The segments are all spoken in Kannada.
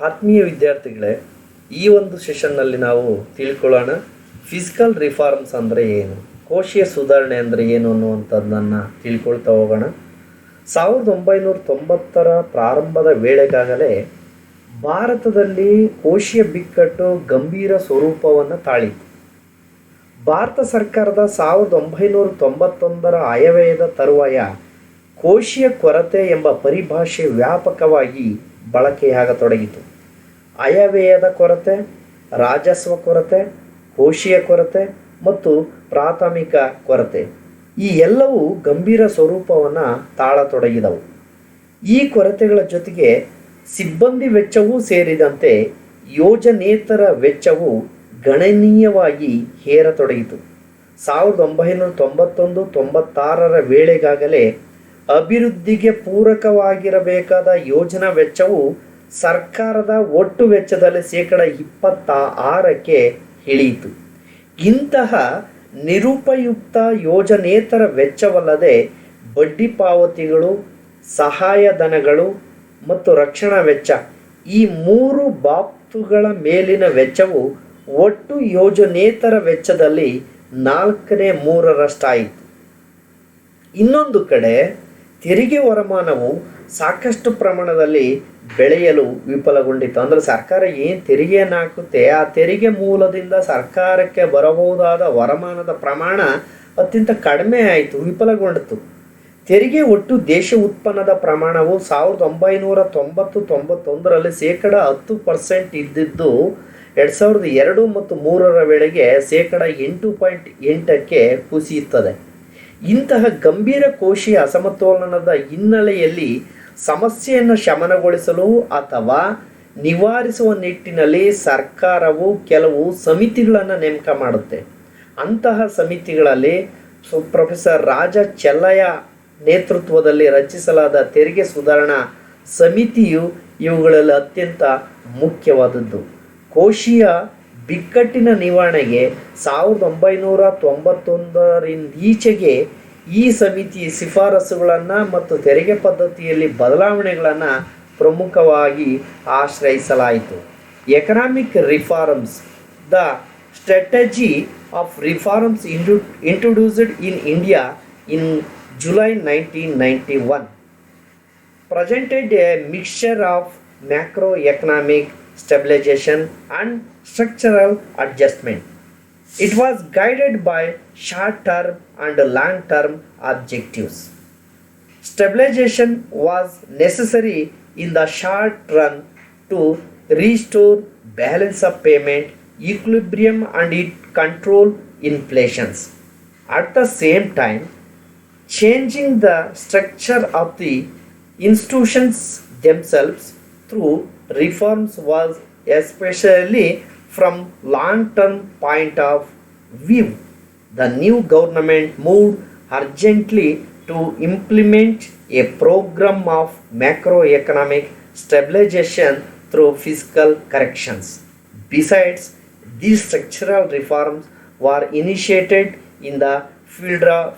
ಆತ್ಮೀಯ ವಿದ್ಯಾರ್ಥಿಗಳೇ, ಈ ಒಂದು ಸೆಷನ್ನಲ್ಲಿ ನಾವು ತಿಳ್ಕೊಳ್ಳೋಣ ಫಿಸಿಕಲ್ ರಿಫಾರ್ಮ್ಸ್ ಅಂದರೆ ಏನು, ಕೋಶೀಯ ಸುಧಾರಣೆ ಅಂದರೆ ಏನು ಅನ್ನುವಂಥದ್ದನ್ನು ತಿಳ್ಕೊಳ್ತಾ ಹೋಗೋಣ. 1990ರ ಪ್ರಾರಂಭದ ವೇಳೆಗಾಗಲೇ ಭಾರತದಲ್ಲಿ ಕೋಶೀಯ ಬಿಕ್ಕಟ್ಟು ಗಂಭೀರ ಸ್ವರೂಪವನ್ನು ತಾಳಿತು. ಭಾರತ ಸರ್ಕಾರದ 1991ರ ಆಯವ್ಯಯದ ತರುವಾಯ ಕೋಶೀಯ ಕೊರತೆ ಎಂಬ ಪರಿಭಾಷೆ ವ್ಯಾಪಕವಾಗಿ ಬಳಕೆಯಾಗತೊಡಗಿತು. ಆಯವ್ಯಯದ ಕೊರತೆ, ರಾಜಸ್ವ ಕೊರತೆ, ಕೋಶೀಯ ಕೊರತೆ ಮತ್ತು ಪ್ರಾಥಮಿಕ ಕೊರತೆ ಈ ಎಲ್ಲವೂ ಗಂಭೀರ ಸ್ವರೂಪವನ್ನು ತಾಳತೊಡಗಿದವು. ಈ ಕೊರತೆಗಳ ಜೊತೆಗೆ ಸಿಬ್ಬಂದಿ ವೆಚ್ಚವೂ ಸೇರಿದಂತೆ ಯೋಜನೇತರ ವೆಚ್ಚವು ಗಣನೀಯವಾಗಿ ಏರತೊಡಗಿತು. 1991-96ರ ವೇಳೆಗಾಗಲೇ ಅಭಿವೃದ್ಧಿಗೆ ಪೂರಕವಾಗಿರಬೇಕಾದ ಯೋಜನಾ ವೆಚ್ಚವು ಸರ್ಕಾರದ ಒಟ್ಟು ವೆಚ್ಚದಲ್ಲಿ 26%ಕ್ಕೆ ಇಳಿಯಿತು. ಇಂತಹ ನಿರುಪಯುಕ್ತ ಯೋಜನೇತರ ವೆಚ್ಚವಲ್ಲದೆ ಬಡ್ಡಿ ಪಾವತಿಗಳು, ಸಹಾಯಧನಗಳು ಮತ್ತು ರಕ್ಷಣಾ ವೆಚ್ಚ ಈ 3 ಬಾಬ್ತುಗಳ ಮೇಲಿನ ವೆಚ್ಚವು ಒಟ್ಟು ಯೋಜನೇತರ ವೆಚ್ಚದಲ್ಲಿ 4/3 ಇನ್ನೊಂದು ಕಡೆ ತೆರಿಗೆ ವರಮಾನವು ಸಾಕಷ್ಟು ಪ್ರಮಾಣದಲ್ಲಿ ಬೆಳೆಯಲು ವಿಫಲಗೊಂಡಿತ್ತು. ಅಂದರೆ ಸರ್ಕಾರ ಏನು ತೆರಿಗೆಯನ್ನು ಹಾಕುತ್ತೆ ಆ ತೆರಿಗೆ ಮೂಲದಿಂದ ಸರ್ಕಾರಕ್ಕೆ ಬರಬಹುದಾದ ವರಮಾನದ ಪ್ರಮಾಣ ಅತ್ಯಂತ ಕಡಿಮೆ ಆಯಿತು, ವಿಫಲಗೊಂಡಿತು. ತೆರಿಗೆ ಒಟ್ಟು ದೇಶ ಉತ್ಪನ್ನದ ಪ್ರಮಾಣವು 1990-91ರಲ್ಲಿ 10% ಇದ್ದಿದ್ದು 2002 ಮತ್ತು 2003ರ ವೇಳೆಗೆ 8.8ಕ್ಕೆ ಕುಸಿಯುತ್ತದೆ. ಇಂತಹ ಗಂಭೀರ ಕೋಶೀಯ ಅಸಮತೋಲನದ ಹಿನ್ನೆಲೆಯಲ್ಲಿ ಸಮಸ್ಯೆಯನ್ನು ಶಮನಗೊಳಿಸಲು ಅಥವಾ ನಿವಾರಿಸುವ ನಿಟ್ಟಿನಲ್ಲಿ ಸರ್ಕಾರವು ಕೆಲವು ಸಮಿತಿಗಳನ್ನು ನೇಮಕ ಮಾಡುತ್ತೆ. ಅಂತಹ ಸಮಿತಿಗಳಲ್ಲಿ ಪ್ರೊಫೆಸರ್ ರಾಜ ಚೆಲ್ಲಯ್ಯ ನೇತೃತ್ವದಲ್ಲಿ ರಚಿಸಲಾದ ತೆರಿಗೆ ಸುಧಾರಣಾ ಸಮಿತಿಯು ಇವುಗಳಲ್ಲಿ ಅತ್ಯಂತ ಮುಖ್ಯವಾದದ್ದು. ಕೋಶೀಯ ಬಿಕ್ಕಟ್ಟಿನ ನಿವಾರಣೆಗೆ 1991ರಿಂದೀಚೆಗೆ ಈ ಸಮಿತಿ ಶಿಫಾರಸುಗಳನ್ನು ಮತ್ತು ತೆರಿಗೆ ಪದ್ಧತಿಯಲ್ಲಿ ಬದಲಾವಣೆಗಳನ್ನು ಪ್ರಮುಖವಾಗಿ ಆಶ್ರಯಿಸಲಾಯಿತು. Economic reforms, the strategy of reforms introduced in India in July 1991 presented a mixture of macroeconomic stabilization and structural adjustment. It was guided by short-term and long-term objectives. Stabilization was necessary in the short run to restore balance of payment, equilibrium and it control inflations. At the same time, changing the structure of the institutions themselves through reforms was especially from long-term point of view. The new government moved urgently to implement a program of macroeconomic stabilization through fiscal corrections. Besides, these structural reforms were initiated in the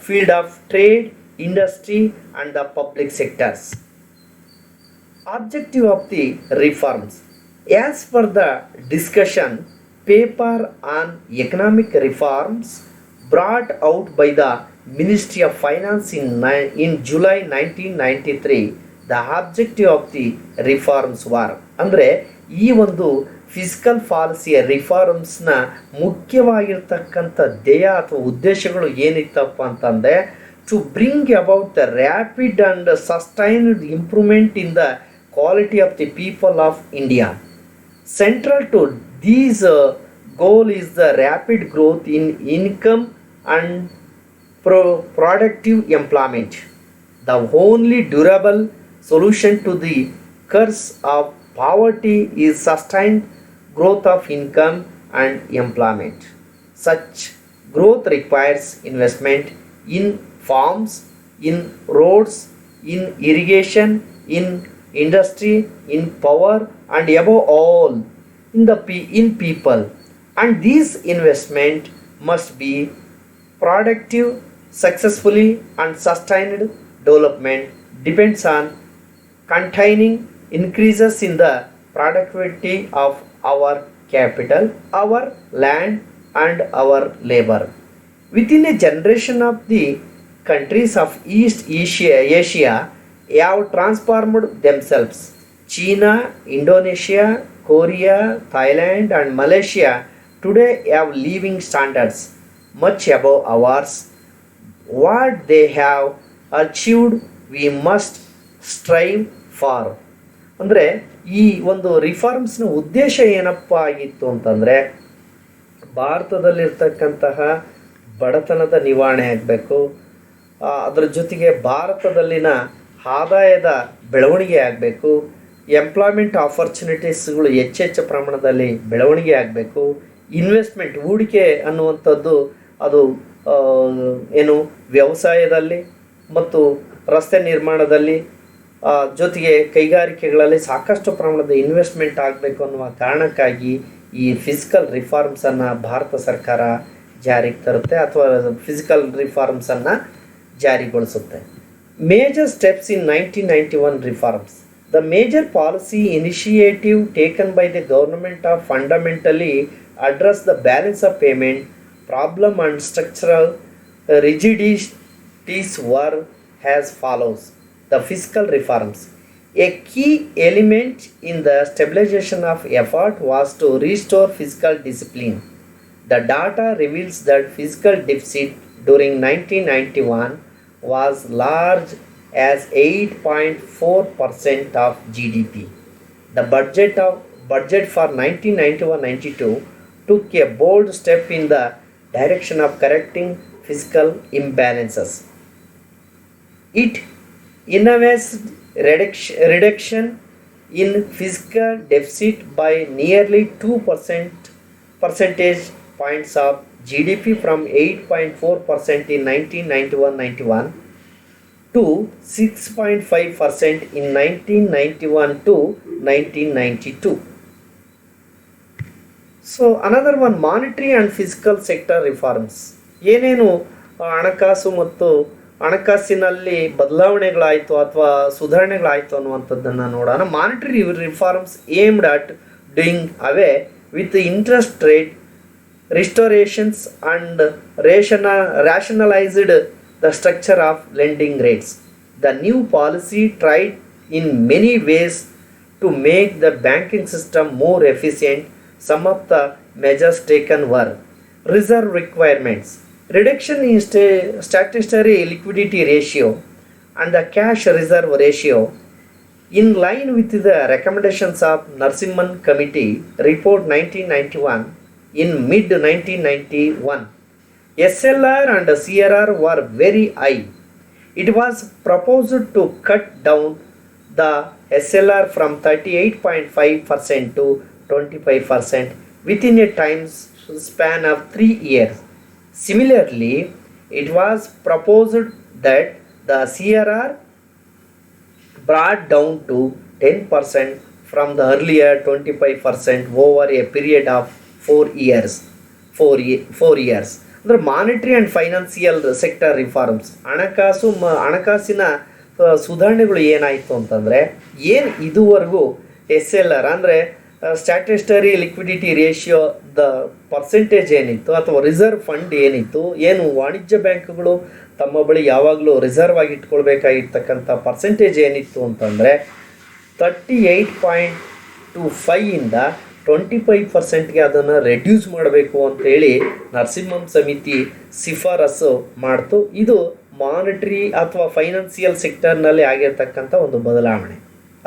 field of trade, industry and the public sectors. Objective of the reforms. As per the discussion paper on economic reforms brought out by the Ministry of Finance in July 1993, the objective of the reforms were ಅಂದರೆ ಈ ಒಂದು ಫಿಸಿಕಲ್ ಪಾಲಿಸಿಯ ರಿಫಾರ್ಮ್ಸ್ನ ಮುಖ್ಯವಾಗಿರ್ತಕ್ಕಂಥ ಧ್ಯೇಯ ಅಥವಾ ಉದ್ದೇಶಗಳು ಏನಿತ್ತಪ್ಪ ಅಂತಂದರೆ to bring about the rapid and sustained improvement in the quality of the people of India. Central to these goal is the rapid growth in income and productive employment. The only durable solution to the curse of poverty is sustained growth of income and employment. Such growth requires investment in farms, in roads, in irrigation, in industry, in power, and above all in people. And this investment must be productive. Successfully and sustained development depends on containing increases in the productivity of our capital, our land, and our labor. Within a generation of the countries of Asia have transformed themselves. China, Indonesia, Korea, Thailand, and Malaysia today have living standards much above ours. What they have achieved, we must strive for. ಅಂದರೆ ಈ ಒಂದು ರಿಫಾರ್ಮ್ಸ್ನ ಉದ್ದೇಶ ಏನಪ್ಪ ಆಗಿತ್ತು ಅಂತಂದರೆ, ಭಾರತದಲ್ಲಿರ್ತಕ್ಕಂತಹ ಬಡತನದ ನಿವಾರಣೆ ಆಗಬೇಕು, ಅದರ ಜೊತೆಗೆ ಭಾರತದಲ್ಲಿನ ಆದಾಯದ ಬೆಳವಣಿಗೆ ಆಗಬೇಕು, ಎಂಪ್ಲಾಯ್ಮೆಂಟ್ ಆಪರ್ಚುನಿಟೀಸ್ಗಳು ಹೆಚ್ಚೆಚ್ಚು ಪ್ರಮಾಣದಲ್ಲಿ ಬೆಳವಣಿಗೆ ಆಗಬೇಕು, ಇನ್ವೆಸ್ಟ್ಮೆಂಟ್ ಹೂಡಿಕೆ ಅನ್ನುವಂಥದ್ದು ಅದು ಏನು ವ್ಯವಸಾಯದಲ್ಲಿ ಮತ್ತು ರಸ್ತೆ ನಿರ್ಮಾಣದಲ್ಲಿ ಜೊತೆಗೆ ಕೈಗಾರಿಕೆಗಳಲ್ಲಿ ಸಾಕಷ್ಟು ಪ್ರಮಾಣದ ಇನ್ವೆಸ್ಟ್ಮೆಂಟ್ ಆಗಬೇಕು ಅನ್ನುವ ಕಾರಣಕ್ಕಾಗಿ ಈ ಫಿಸಿಕಲ್ ರಿಫಾರ್ಮ್ಸನ್ನು ಭಾರತ ಸರ್ಕಾರ ಜಾರಿಗೆ ತರುತ್ತೆ ಅಥವಾ ಫಿಸಿಕಲ್ ರಿಫಾರ್ಮ್ಸನ್ನು ಜಾರಿಗೊಳಿಸುತ್ತೆ. Major steps in 1991 reforms. The major policy initiative taken by the government of fundamentally address the balance of payment problem and structural rigidities were as follows. The fiscal reforms. A key element in the stabilization of effort was to restore fiscal discipline. The data reveals that fiscal deficit during 1991 was large as 8.4% of GDP. The budget for 1991-92 took a bold step in the direction of correcting fiscal imbalances. It envisaged reduction in fiscal deficit by nearly 2% percentage points of GDP from 8.4% in 1991-91 to 6.5% in 1991 to 1992. So another one, monetary and fiscal sector reforms. ಏನೇನು ಹಣಕಾಸು ಮತ್ತು ಹಣಕಾಸಿನಲ್ಲಿ ಬದಲಾವಣೆಗಳಾಯಿತು ಅಥವಾ ಸುಧಾರಣೆಗಳಾಯಿತು ಅನ್ನುವಂಥದ್ದನ್ನು ನೋಡೋಣ. Monetary reforms aimed at doing away with interest rate restorations and rationalized the structure of lending rates. The new policy tried in many ways to make the banking system more efficient. Some of the measures taken were reserve requirements, reduction in statutory liquidity ratio and the cash reserve ratio, in line with the recommendations of Narasimhan Committee Report 1991. In mid-1991, SLR and CRR were very high. It was proposed to cut down the SLR from 38.5% to 25% within a time span of 3 years. Similarly, it was proposed that the CRR brought down to 10% from the earlier 25% over a period of 4 years. ಅಂದರೆ monetary and financial sector reforms, ಹಣಕಾಸಿನ ಸುಧಾರಣೆಗಳು ಏನಾಯಿತು ಅಂತಂದರೆ, ಏನು ಇದುವರೆಗೂ SLR ಅಂದರೆ ಸ್ಟ್ಯಾಟಿಸ್ಟರಿ ಲಿಕ್ವಿಡಿಟಿ ರೇಷಿಯೋ ದ ಪರ್ಸೆಂಟೇಜ್ ಏನಿತ್ತು ಅಥವಾ ರಿಸರ್ವ್ ಫಂಡ್ ಏನಿತ್ತು, ಏನು ವಾಣಿಜ್ಯ ಬ್ಯಾಂಕ್ಗಳು ತಮ್ಮ ಬಳಿ ಯಾವಾಗಲೂ ರಿಸರ್ವ್ ಆಗಿ ಇಟ್ಕೊಳ್ಬೇಕಾಗಿರ್ತಕ್ಕಂಥ ಪರ್ಸೆಂಟೇಜ್ ಏನಿತ್ತು ಅಂತಂದರೆ 38.25ಇಂದ 25%ಗೆ ಅದನ್ನು ರೆಡ್ಯೂಸ್ ಮಾಡಬೇಕು ಅಂತೇಳಿ ನರಸಿಂಹಂ ಸಮಿತಿ ಶಿಫಾರಸು ಮಾಡ್ತು. ಇದು ಮಾನಿಟರಿ ಅಥವಾ ಫೈನಾನ್ಸಿಯಲ್ ಸೆಕ್ಟರ್ನಲ್ಲಿ ಆಗಿರ್ತಕ್ಕಂಥ ಒಂದು ಬದಲಾವಣೆ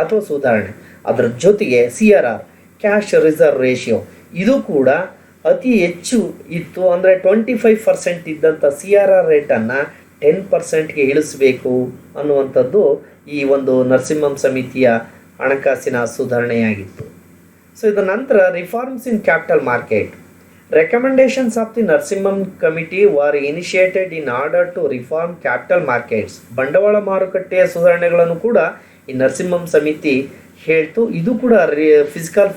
ಅಥವಾ ಸುಧಾರಣೆ. ಅದರ ಜೊತೆಗೆ CRR ಕ್ಯಾಶ್ ರಿಸರ್ವ್ ರೇಷಿಯೋ ಇದು ಕೂಡ ಅತಿ ಹೆಚ್ಚು ಇತ್ತು. ಅಂದರೆ 25% ಇದ್ದಂಥ CRR ರೇಟನ್ನು 10%ಗೆ ಇಳಿಸಬೇಕು ಅನ್ನುವಂಥದ್ದು ಈ ಒಂದು ನರಸಿಂಹಂ ಸಮಿತಿಯ ಹಣಕಾಸಿನ ಸುಧಾರಣೆಯಾಗಿತ್ತು. ಸೊ ಇದರ ನಂತರ reforms in capital market. Recommendations of the Narasimham committee were initiated in order to reform capital markets. ಬಂಡವಾಳ ಮಾರುಕಟ್ಟೆಯ ಸುಧಾರಣೆಗಳನ್ನು ಕೂಡ ಈ ನರಸಿಂಹಂ ಸಮಿತಿ ಹೇಳ್ತು. ಇದು ಕೂಡ ಫಿಸಿಕಲ್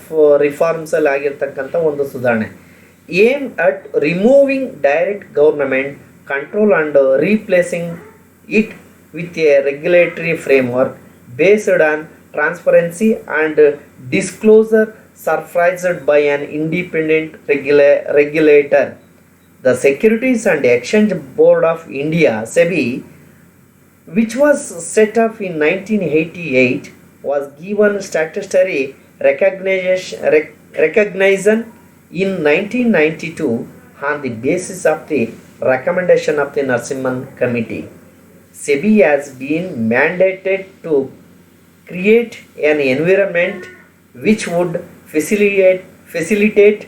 ರಿಫಾರ್ಮ್ಸಲ್ಲಿ ಆಗಿರ್ತಕ್ಕಂಥ ಒಂದು ಸುಧಾರಣೆ. Aim at removing direct government control and replacing it with a regulatory framework based on transparency and disclosure supervised by an independent regulator. The Securities and Exchange Board of India, SEBI, which was set up in 1988, was given statutory recognition in 1992 on the basis of the recommendation of the Narasimhan Committee. SEBI has been mandated to create an environment which would facilitate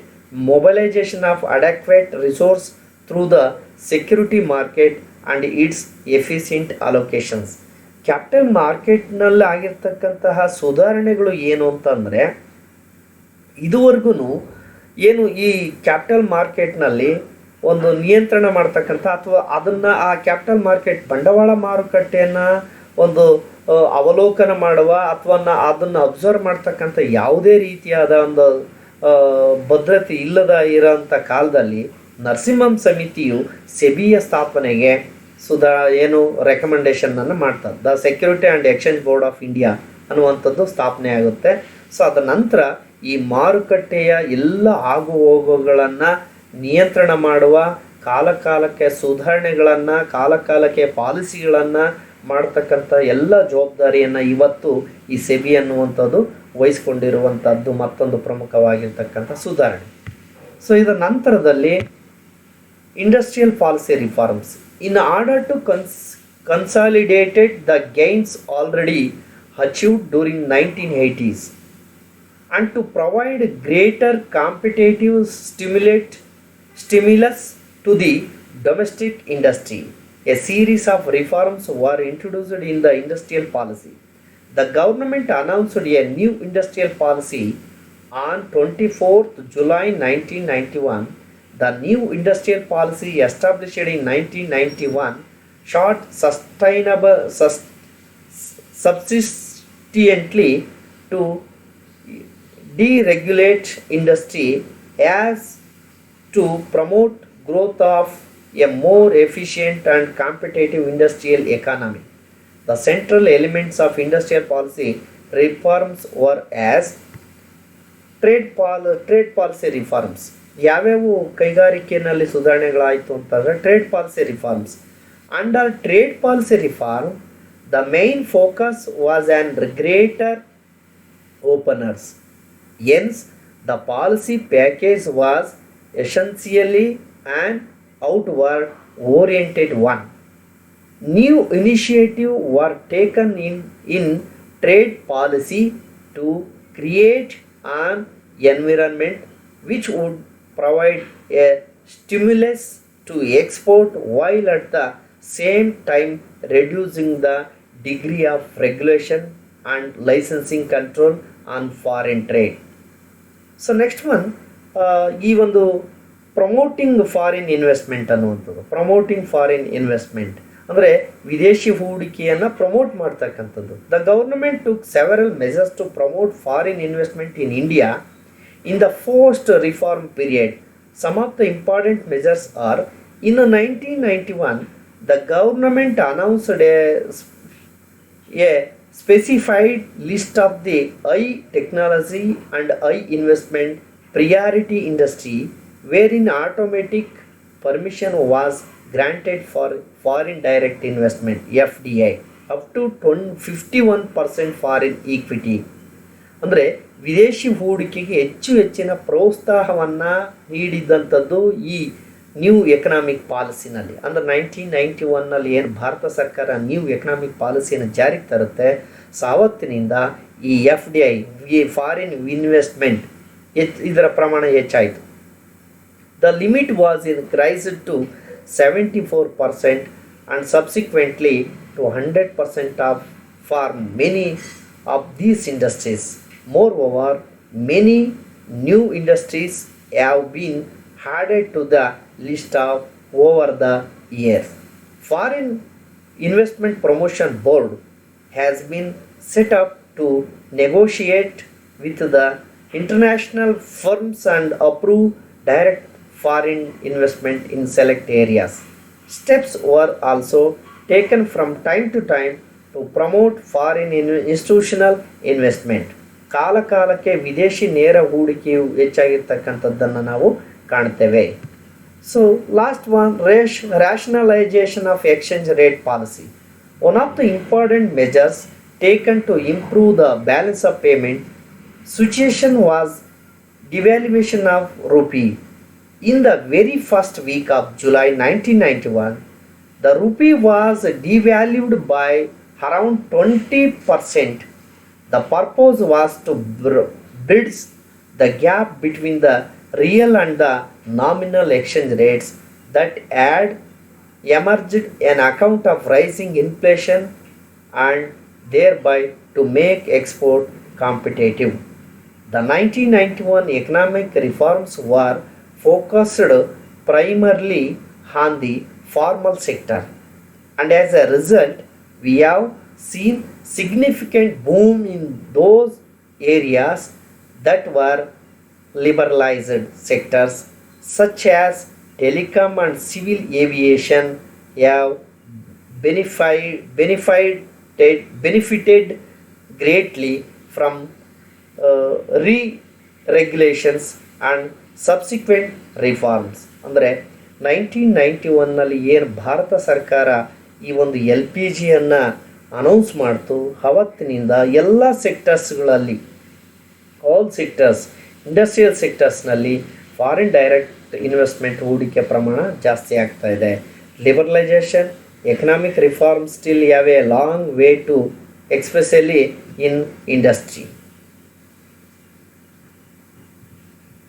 mobilization of adequate resource through the security market and its efficient allocations. Capital ಮಾರ್ಕೆಟ್ನಲ್ಲಿ ಆಗಿರ್ತಕ್ಕಂತಹ ಸುಧಾರಣೆಗಳು ಏನು ಅಂತಂದರೆ, ಇದುವರೆಗೂ ಏನು ಈ ಕ್ಯಾಪಿಟಲ್ ಮಾರ್ಕೆಟ್ನಲ್ಲಿ ಒಂದು ನಿಯಂತ್ರಣ ಮಾಡ್ತಕ್ಕಂಥ ಅಥವಾ ಅದನ್ನು ಆ ಕ್ಯಾಪಿಟಲ್ ಮಾರ್ಕೆಟ್ ಬಂಡವಾಳ ಮಾರುಕಟ್ಟೆಯನ್ನು ಒಂದು ಅವಲೋಕನ ಮಾಡುವ ಅಥವಾ ಅದನ್ನು ಅಬ್ಸರ್ವ್ ಮಾಡ್ತಕ್ಕಂಥ ಯಾವುದೇ ರೀತಿಯಾದ ಒಂದು ಭದ್ರತೆ ಇಲ್ಲದ ಇರೋಂಥ ಕಾಲದಲ್ಲಿ ನರಸಿಂಹಂ ಸಮಿತಿಯು ಸೆಬಿಯ ಸ್ಥಾಪನೆಗೆ ರೆಕಮೆಂಡೇಶನನ್ನು ಮಾಡ್ತಾರೆ. The security and exchange board of India ಅನ್ನುವಂಥದ್ದು ಸ್ಥಾಪನೆ ಆಗುತ್ತೆ. ಸೊ ಅದ ನಂತರ ಈ ಮಾರುಕಟ್ಟೆಯ ಎಲ್ಲ ಆಗು ಹೋಗುಗಳನ್ನು ನಿಯಂತ್ರಣ ಮಾಡುವ, ಕಾಲಕಾಲಕ್ಕೆ ಸುಧಾರಣೆಗಳನ್ನು, ಕಾಲಕಾಲಕ್ಕೆ ಪಾಲಿಸಿಗಳನ್ನು ಮಾಡ್ತಕ್ಕಂಥ ಎಲ್ಲ ಜವಾಬ್ದಾರಿಯನ್ನು ಇವತ್ತು ಈ ಸೆಬಿ ಅನ್ನುವಂಥದ್ದು ವಹಿಸ್ಕೊಂಡಿರುವಂಥದ್ದು ಮತ್ತೊಂದು ಪ್ರಮುಖವಾಗಿರ್ತಕ್ಕಂಥ ಸುಧಾರಣೆ. ಸೊ ಇದರ ನಂತರದಲ್ಲಿ industrial policy reforms. In order to consolidate the gains already achieved during 1980s and to provide greater competitive stimulus to the domestic industry, a series of reforms were introduced in the industrial policy. The government announced a new industrial policy on 24th July 1991. The new industrial policy established in 1991 sought substantially to deregulate industry as to promote growth of a more efficient and competitive industrial economy. The central elements of industrial policy reforms were as trade policy reforms. ಯಾವ್ಯಾವು ಕೈಗಾರಿಕೆಯಲ್ಲಿ ಸುಧಾರಣೆಗಳಾಯಿತು ಅಂತಂದರೆ trade policy reforms. Under trade policy reform the main focus was on greater openers. ಎನ್ಸ್ the policy package was essentially and outward oriented one. New initiatives were taken in trade policy to create an environment which would provide a stimulus to export while at the same time reducing the degree of regulation and licensing control on foreign trade. So next one, ಈ ಒಂದು ಪ್ರಮೋಟಿಂಗ್ ಫಾರಿನ್ ಇನ್ವೆಸ್ಟ್ಮೆಂಟ್ ಅನ್ನುವಂಥದ್ದು. ಪ್ರಮೋಟಿಂಗ್ ಫಾರಿನ್ ಇನ್ವೆಸ್ಟ್ಮೆಂಟ್ ಅಂದರೆ ವಿದೇಶಿ ಹೂಡಿಕೆಯನ್ನು ಪ್ರಮೋಟ್ ಮಾಡ್ತಕ್ಕಂಥದ್ದು. The government took several measures to promote foreign investment in India in the post reform period. Some of the important measures are: in 1991 the government announced a specified list of the high technology and high investment priority industry wherein automatic permission was granted for foreign direct investment FDI up to 51% foreign equity. ಅಂದರೆ ವಿದೇಶಿ ಹೂಡಿಕೆಗೆ ಹೆಚ್ಚಿನ ಪ್ರೋತ್ಸಾಹವನ್ನು ನೀಡಿದಂಥದ್ದು ಈ ನ್ಯೂ ಎಕನಾಮಿಕ್ ಪಾಲಿಸಿನಲ್ಲಿ. ಅಂದರೆ 1991 ಏನು ಭಾರತ ಸರ್ಕಾರ ನ್ಯೂ ಎಕನಾಮಿಕ್ ಪಾಲಿಸಿಯನ್ನು ಜಾರಿಗೆ ತರುತ್ತೆ, ಆವತ್ತಿನಿಂದ ಈ FDI ಈ ಫಾರಿನ್ ಇನ್ವೆಸ್ಟ್ಮೆಂಟ್ ಇದರ ಪ್ರಮಾಣ ಹೆಚ್ಚಾಯಿತು. The limit was increased to 74% and subsequently to 100% for many of these industries. Moreover, many new industries have been added to the list over the years. Foreign Investment Promotion Board has been set up to negotiate with the international firms and approve direct foreign investment in select areas. Steps were also taken from time to time to promote foreign institutional investment. ಕಾಲಕ್ಕೆ ವಿದೇಶಿ ನೇರ ಹೂಡಿಕೆಯು ಹೆಚ್ಚಾಗಿರ್ತಕ್ಕಂಥದ್ದನ್ನು ನಾವು ಕಾಣ್ತೇವೆ. So last one, rationalization of exchange rate policy. One of the important measures taken to improve the balance of payment situation was devaluation of rupee. In the very first week of July 1991, the rupee was devalued by around 20%. The purpose was to bridge the gap between the real and the nominal exchange rates that had emerged on account of rising inflation, and thereby to make export competitive. The 1991 economic reforms were focused primarily on the formal sector, and as a result we have seen significant boom in those areas that were liberalized sectors such as telecom and civil aviation have benefited greatly from re-regulations and subsequent reforms. ಅಂದರೆ 1991ನಲ್ಲಿ ಏನು ಭಾರತ ಸರ್ಕಾರ ಈ ಒಂದು LPGಯನ್ನು ಅನೌನ್ಸ್ ಮಾಡ್ತು, ಅವತ್ತಿನಿಂದ ಎಲ್ಲ ಸೆಕ್ಟರ್ಸ್ಗಳಲ್ಲಿ, ಆಲ್ ಸೆಕ್ಟರ್ಸ್, ಇಂಡಸ್ಟ್ರಿಯಲ್ ಸೆಕ್ಟರ್ಸ್ನಲ್ಲಿ ಫಾರಿನ್ ಡೈರೆಕ್ಟ್ ಇನ್ವೆಸ್ಟ್ಮೆಂಟ್ ಹೂಡಿಕೆ ಪ್ರಮಾಣ ಜಾಸ್ತಿ ಆಗ್ತಾ ಇದೆ. Liberalisation, economic reform still have a long way to, especially in industry.